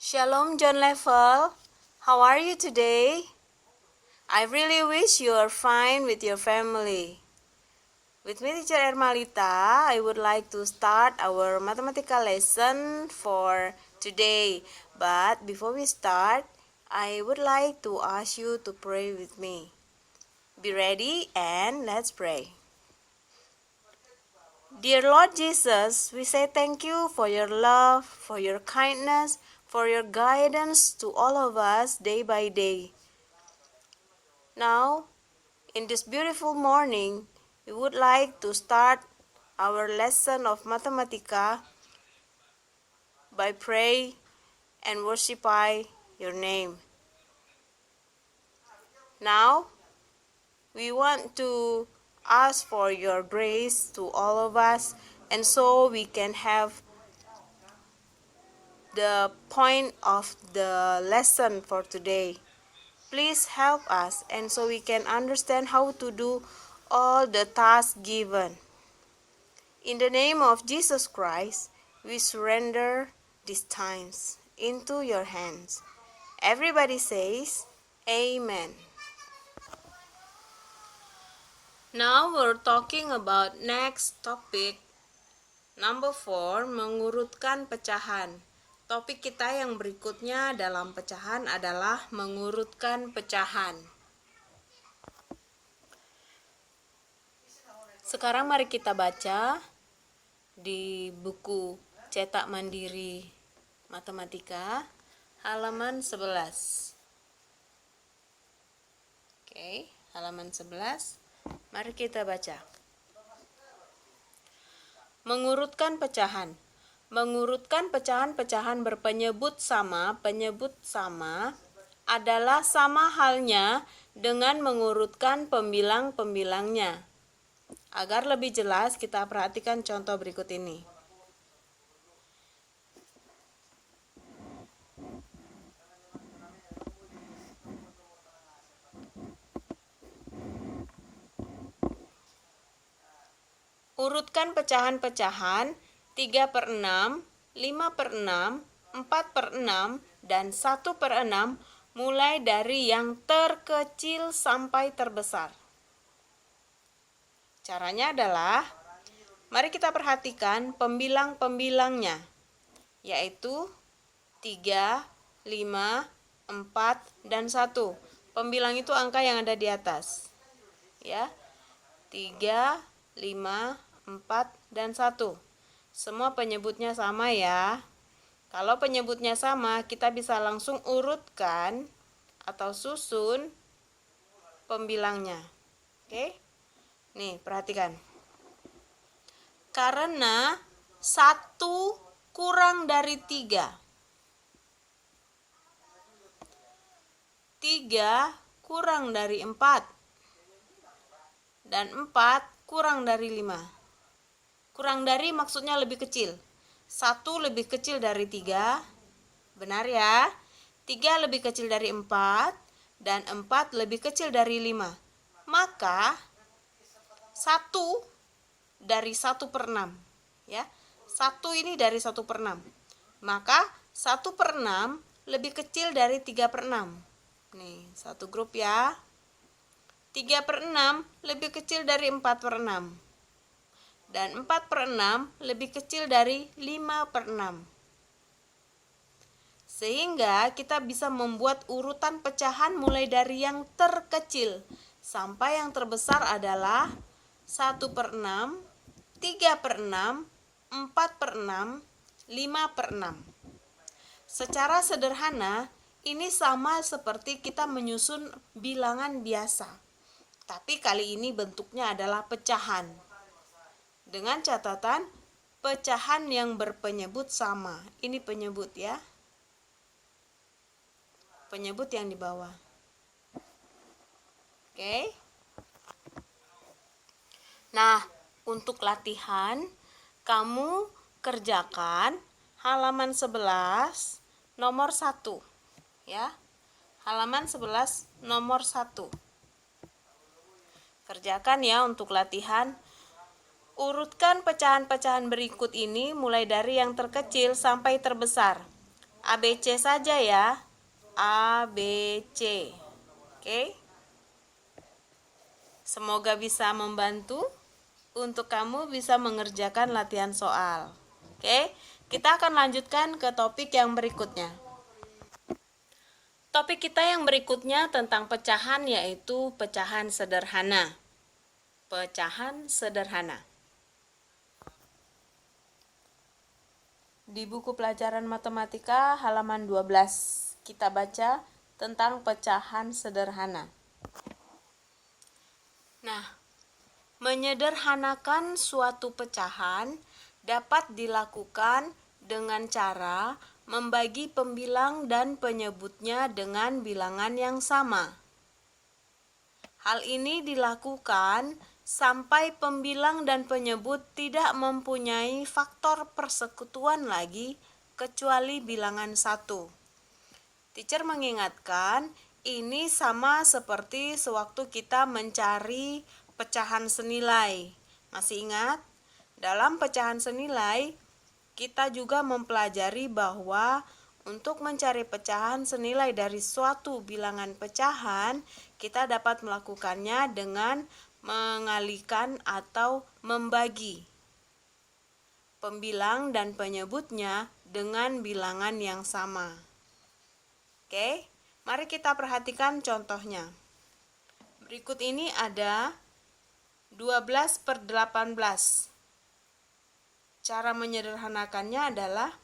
Shalom John Level, how are you today? I really wish you are fine with your family. With me teacher Ermalita, I would like to start our mathematical lesson for today. But before we start, I would like to ask you to pray with me. Be ready and let's pray. Dear Lord Jesus, we say thank you for your love, for your kindness, for your guidance to all of us day by day. Now, in this beautiful morning, we would like to start our lesson of Mathematica by pray and worship your name. Now, we want to ask for your grace to all of us, and so we can have the point of the lesson for today. Please help us, and so we can understand how to do all the tasks given. In the name of Jesus Christ, we surrender these times into your hands. Everybody says, Amen. Now we're talking about next topic, number 4, mengurutkan pecahan. Topik kita yang berikutnya dalam pecahan adalah mengurutkan pecahan. Sekarang mari kita baca di buku cetak mandiri Matematika halaman 11. Oke, halaman 11. Mari kita baca. Mengurutkan pecahan. Mengurutkan pecahan-pecahan berpenyebut sama, penyebut sama adalah sama halnya dengan mengurutkan pembilang-pembilangnya. Agar lebih jelas, kita perhatikan contoh berikut ini. Urutkan pecahan-pecahan 3/6, 5/6, 4/6, dan 1/6 mulai dari yang terkecil sampai terbesar. Caranya adalah, mari kita perhatikan pembilang-pembilangnya, yaitu 3, 5, 4, dan 1. Pembilang itu angka yang ada di atas. Ya, 3, 5, 4, dan 1. Semua penyebutnya sama ya. Kalau penyebutnya sama, kita bisa langsung urutkan atau susun pembilangnya. Oke? Nih, perhatikan. Karena 1 kurang dari 3. 3 kurang dari 4. Dan 4 kurang dari 5. Kurang dari maksudnya lebih kecil. 1 lebih kecil dari 3. Benar ya? 3 lebih kecil dari 4. Dan 4 lebih kecil dari 5. Maka 1 dari 1/6, ya. 1 ini dari 1/6. Maka 1/6 lebih kecil dari 3/6. Nih, satu grup ya. 3/6 lebih kecil dari 4/6. Dan 4/6 lebih kecil dari 5/6. Sehingga kita bisa membuat urutan pecahan mulai dari yang terkecil sampai yang terbesar adalah 1/6, 3/6, 4/6, 5/6. Secara sederhana, ini sama seperti kita menyusun bilangan biasa. Tapi kali ini bentuknya adalah pecahan. Dengan catatan, pecahan yang berpenyebut sama. Ini penyebut ya. Penyebut yang di bawah. Oke. Nah, untuk latihan, kamu kerjakan halaman 11 nomor 1. Ya. Halaman 11 nomor 1. Kerjakan ya untuk latihan. Urutkan pecahan-pecahan berikut ini mulai dari yang terkecil sampai terbesar. ABC saja ya. ABC. Oke. Semoga bisa membantu untuk kamu bisa mengerjakan latihan soal. Oke, kita akan lanjutkan ke topik yang berikutnya. Topik kita yang berikutnya tentang pecahan, yaitu pecahan sederhana. Pecahan sederhana. Di buku pelajaran matematika halaman 12, kita baca tentang pecahan sederhana. Nah, menyederhanakan suatu pecahan dapat dilakukan dengan cara membagi pembilang dan penyebutnya dengan bilangan yang sama. Hal ini dilakukan sampai pembilang dan penyebut tidak mempunyai faktor persekutuan lagi kecuali bilangan 1. Teacher mengingatkan, ini sama seperti sewaktu kita mencari pecahan senilai. Masih ingat? Dalam pecahan senilai, kita juga mempelajari bahwa untuk mencari pecahan senilai dari suatu bilangan pecahan, kita dapat melakukannya dengan mengalihkan atau membagi pembilang dan penyebutnya dengan bilangan yang sama. Oke, mari kita perhatikan contohnya. Berikut ini ada 12/18. Cara menyederhanakannya adalah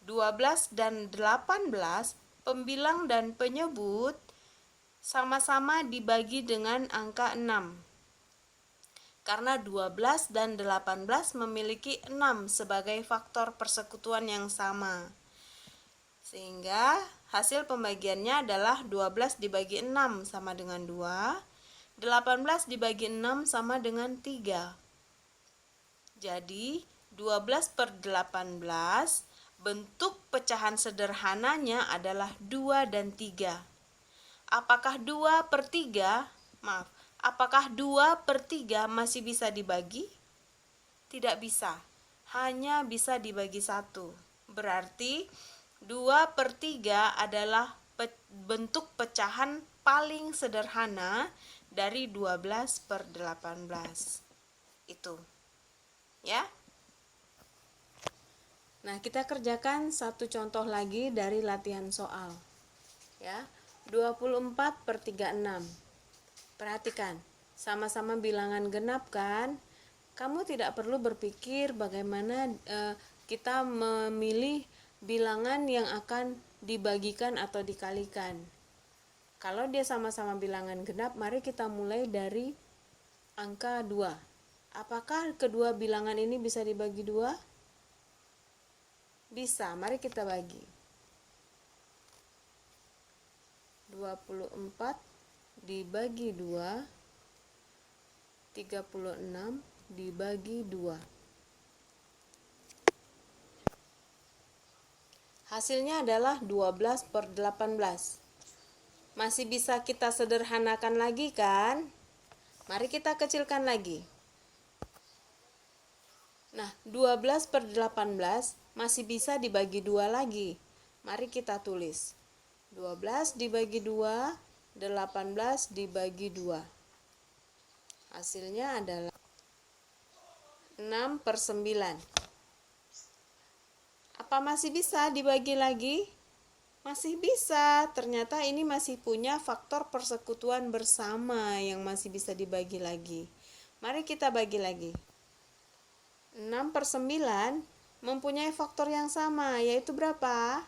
12 dan 18, pembilang dan penyebut sama-sama dibagi dengan angka 6. Karena 12 dan 18 memiliki 6 sebagai faktor persekutuan yang sama. Sehingga hasil pembagiannya adalah 12 dibagi 6 sama dengan 2, 18 dibagi 6 sama dengan 3. Jadi 12/18, bentuk pecahan sederhananya adalah 2 dan 3. Apakah 2/3 masih bisa dibagi? Tidak bisa, hanya bisa dibagi 1. Berarti 2/3 adalah bentuk pecahan paling sederhana dari 12/18. Itu. Ya. Nah, kita kerjakan satu contoh lagi dari latihan soal. Ya. 24/36. Perhatikan, sama-sama bilangan genap kan? Kamu tidak perlu berpikir bagaimana kita memilih bilangan yang akan dibagikan atau dikalikan. Kalau dia sama-sama bilangan genap, mari kita mulai dari angka 2. Apakah kedua bilangan ini bisa dibagi 2? Bisa, mari kita bagi. 24 dibagi 2, 36 dibagi 2. Hasilnya adalah 12/18. Masih bisa kita sederhanakan lagi kan? Mari kita kecilkan lagi. Nah, 12/18 masih bisa dibagi 2 lagi. Mari kita tulis. 12 dibagi 2, 18 dibagi 2. Hasilnya adalah 6/9. Apa masih bisa dibagi lagi? Masih bisa. Ternyata ini masih punya faktor persekutuan bersama yang masih bisa dibagi lagi. Mari kita bagi lagi. 6/9 mempunyai faktor yang sama, yaitu berapa?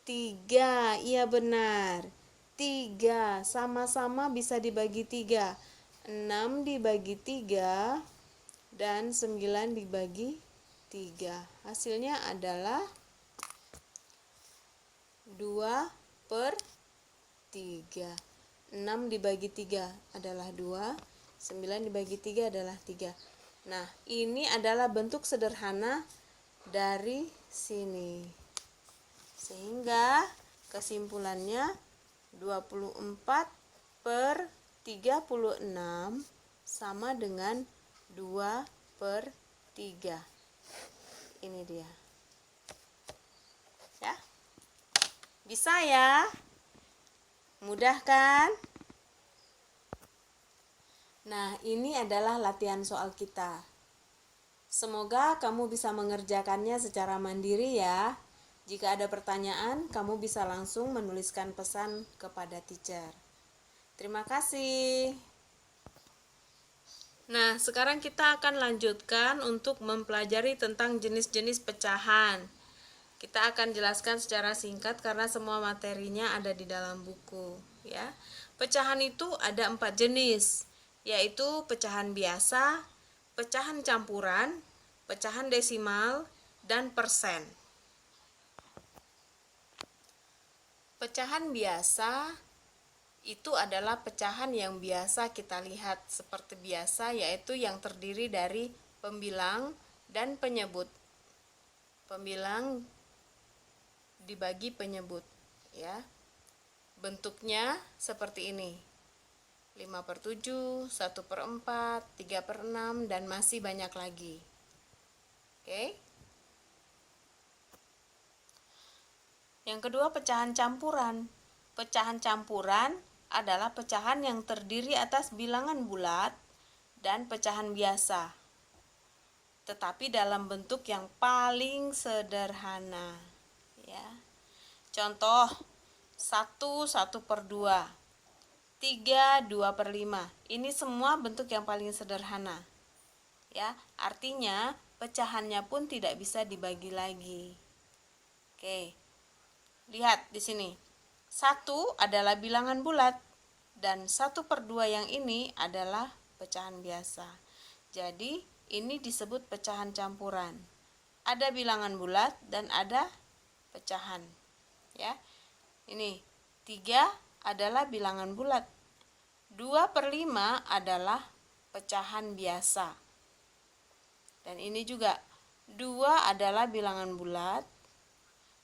3, iya benar. 3, sama-sama bisa dibagi 3. 6 dibagi 3 dan 9 dibagi 3. Hasilnya adalah 2/3. 6 dibagi 3 adalah 2, 9 dibagi 3 adalah 3. Nah, ini adalah bentuk sederhana dari sini. Sehingga kesimpulannya 24/36 sama dengan 2/3. Ini dia. Bisa ya? Mudah kan? Nah, ini adalah latihan soal kita. Semoga kamu bisa mengerjakannya secara mandiri ya. Jika ada pertanyaan, kamu bisa langsung menuliskan pesan kepada teacher. Terima kasih. Nah, sekarang kita akan lanjutkan untuk mempelajari tentang jenis-jenis pecahan. Kita akan jelaskan secara singkat karena semua materinya ada di dalam buku, ya. Pecahan itu ada 4 jenis, yaitu pecahan biasa, pecahan campuran, pecahan desimal, dan persen. Pecahan biasa itu adalah pecahan yang biasa kita lihat seperti biasa, yaitu yang terdiri dari pembilang dan penyebut. Pembilang dibagi penyebut, ya. Bentuknya seperti ini: 5/7, 1/4, 3/6, dan masih banyak lagi. Oke. Yang kedua, pecahan campuran. Pecahan campuran adalah pecahan yang terdiri atas bilangan bulat dan pecahan biasa, tetapi dalam bentuk yang paling sederhana, ya. Contoh: 1/2, 3 2/5. Ini semua bentuk yang paling sederhana, ya. Artinya pecahannya pun tidak bisa dibagi lagi. Oke. Lihat di sini. 1 adalah bilangan bulat dan 1/2 yang ini adalah pecahan biasa. Jadi ini disebut pecahan campuran. Ada bilangan bulat dan ada pecahan, ya. Ini 3 adalah bilangan bulat, 2/5 adalah pecahan biasa, dan ini juga 2 adalah bilangan bulat,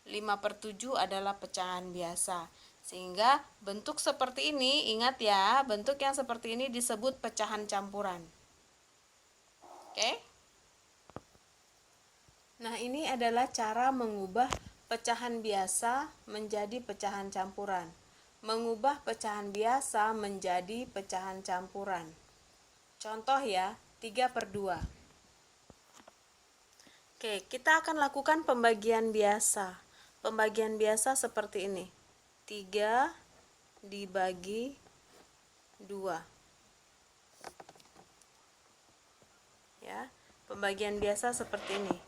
5/7 adalah pecahan biasa. Sehingga bentuk seperti ini, ingat ya, bentuk yang seperti ini disebut pecahan campuran. Oke? Nah, ini adalah cara mengubah pecahan biasa menjadi pecahan campuran. Mengubah pecahan biasa menjadi pecahan campuran. Contoh ya, 3/2. Oke, kita akan lakukan pembagian biasa. Pembagian biasa seperti ini: 3 dibagi 2. Ya, pembagian biasa seperti ini: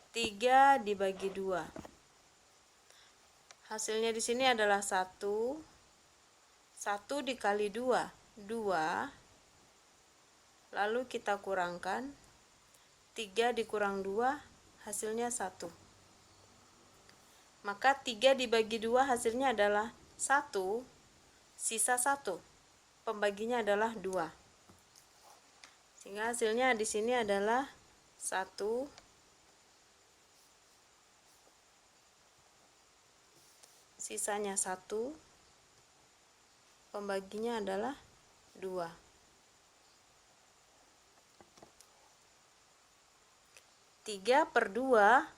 3 dibagi 2. Hasilnya di sini adalah 1. 1 dikali 2, 2. Lalu kita kurangkan, 3 dikurang 2, hasilnya 1. Maka 3 dibagi 2 hasilnya adalah 1, sisa 1. Pembaginya adalah 2. Sehingga hasilnya di sini adalah 1, sisanya 1, pembaginya adalah 2. 3/2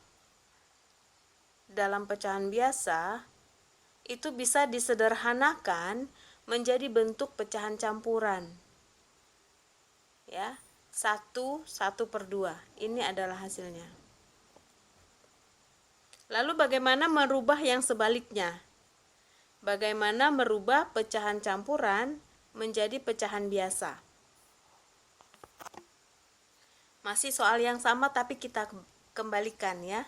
dalam pecahan biasa itu bisa disederhanakan menjadi bentuk pecahan campuran, ya. 1/2 ini adalah hasilnya. Lalu bagaimana merubah yang sebaliknya? Bagaimana merubah pecahan campuran menjadi pecahan biasa? Masih soal yang sama tapi kita kembalikan ya.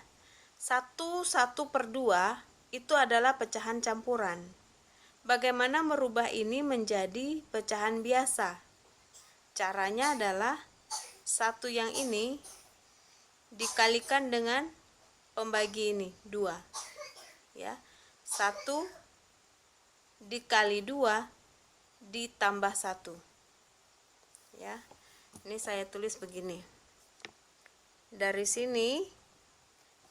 1/2 itu adalah pecahan campuran. Bagaimana merubah ini menjadi pecahan biasa? Caranya adalah 1 yang ini dikalikan dengan pembagi ini, 2. Ya. 1 dikali 2 ditambah 1. Ya. Ini saya tulis begini. Dari sini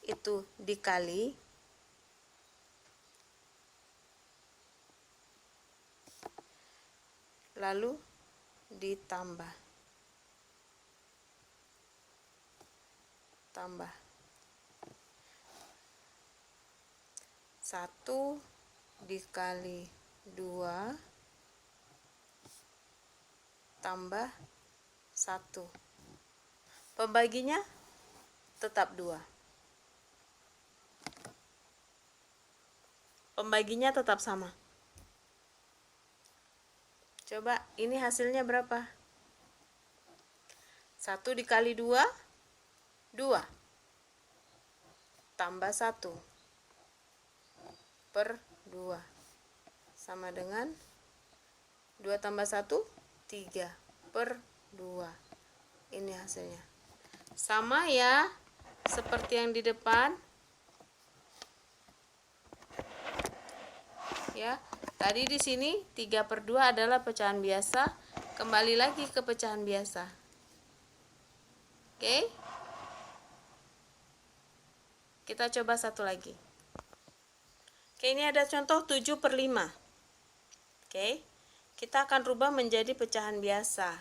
itu dikali, lalu ditambah, tambah 1 dikali 2 tambah 1. Pembaginya tetap 2. Pembaginya tetap sama. Coba ini hasilnya berapa? 1 dikali 2, 2. Tambah 1 per 2. Sama dengan 2 tambah 1, 3 per 2. Ini hasilnya. Sama ya, seperti yang di depan. Ya, tadi di sini 3 per 2 adalah pecahan biasa. Kembali lagi ke pecahan biasa. Oke. Kita coba satu lagi. Oke, ini ada contoh 7 per 5. Oke. Kita akan rubah menjadi pecahan biasa.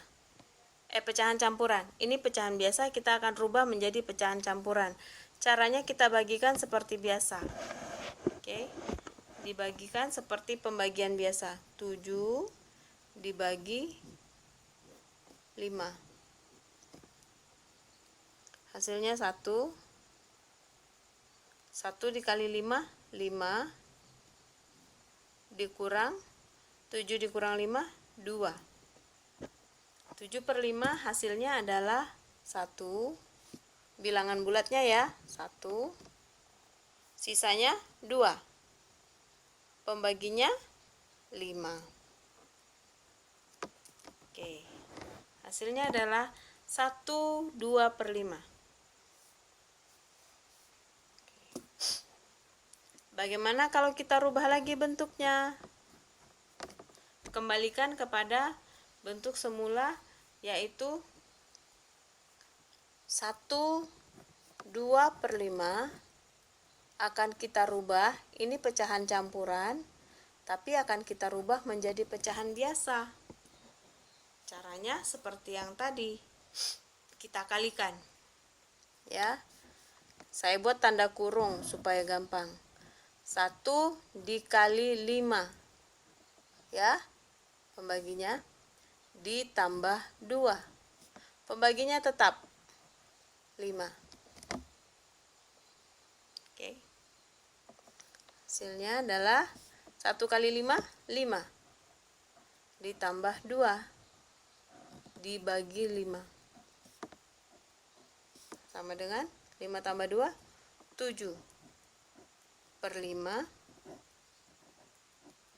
Pecahan campuran. Ini pecahan biasa, kita akan rubah menjadi pecahan campuran. Caranya kita bagikan seperti biasa. Oke. Dibagikan seperti pembagian biasa. 7 dibagi 5. Hasilnya 1. 1 dikali 5, 5. Dikurang 7 dikurang 5, 2. 7 per 5 hasilnya adalah 1. Bilangan bulatnya ya, 1. Sisanya 2. Pembaginya 5. Oke. Hasilnya adalah 1, 2 per 5. Bagaimana kalau kita rubah lagi bentuknya? Kembalikan kepada bentuk semula, yaitu 1, 2 per 5 akan kita rubah. Ini pecahan campuran, tapi akan kita rubah menjadi pecahan biasa. Caranya seperti yang tadi. Kita kalikan. Ya. Saya buat tanda kurung supaya gampang. 1 dikali 5. Ya. Pembaginya ditambah 2. Pembaginya tetap 5. Oke. Hasilnya adalah 1 kali 5, 5. Ditambah 2. Dibagi 5. Sama dengan 5 tambah 2, 7 per 5.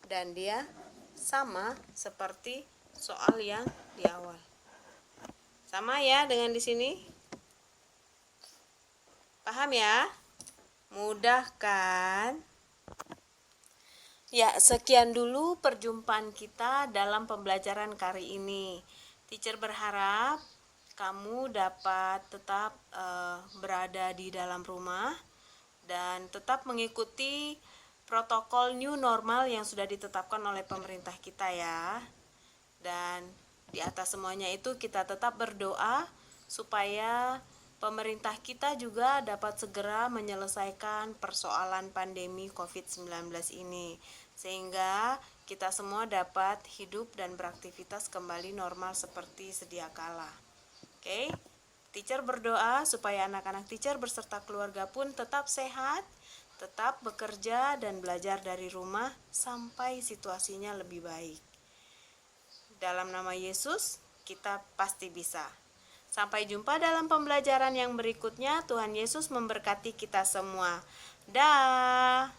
Dan dia sama seperti soal yang di awal. Sama ya dengan di sini. Paham ya? Mudah kan? Ya, sekian dulu perjumpaan kita dalam pembelajaran kali ini. Teacher berharap kamu dapat tetap berada di dalam rumah dan tetap mengikuti protokol new normal yang sudah ditetapkan oleh pemerintah kita ya. Dan di atas semuanya itu kita tetap berdoa supaya pemerintah kita juga dapat segera menyelesaikan persoalan pandemi COVID-19 ini, sehingga kita semua dapat hidup dan beraktivitas kembali normal seperti sedia kala. Oke, teacher berdoa supaya anak-anak teacher beserta keluarga pun tetap sehat, tetap bekerja dan belajar dari rumah sampai situasinya lebih baik. Dalam nama Yesus, kita pasti bisa. Sampai jumpa dalam pembelajaran yang berikutnya. Tuhan Yesus memberkati kita semua. Dah.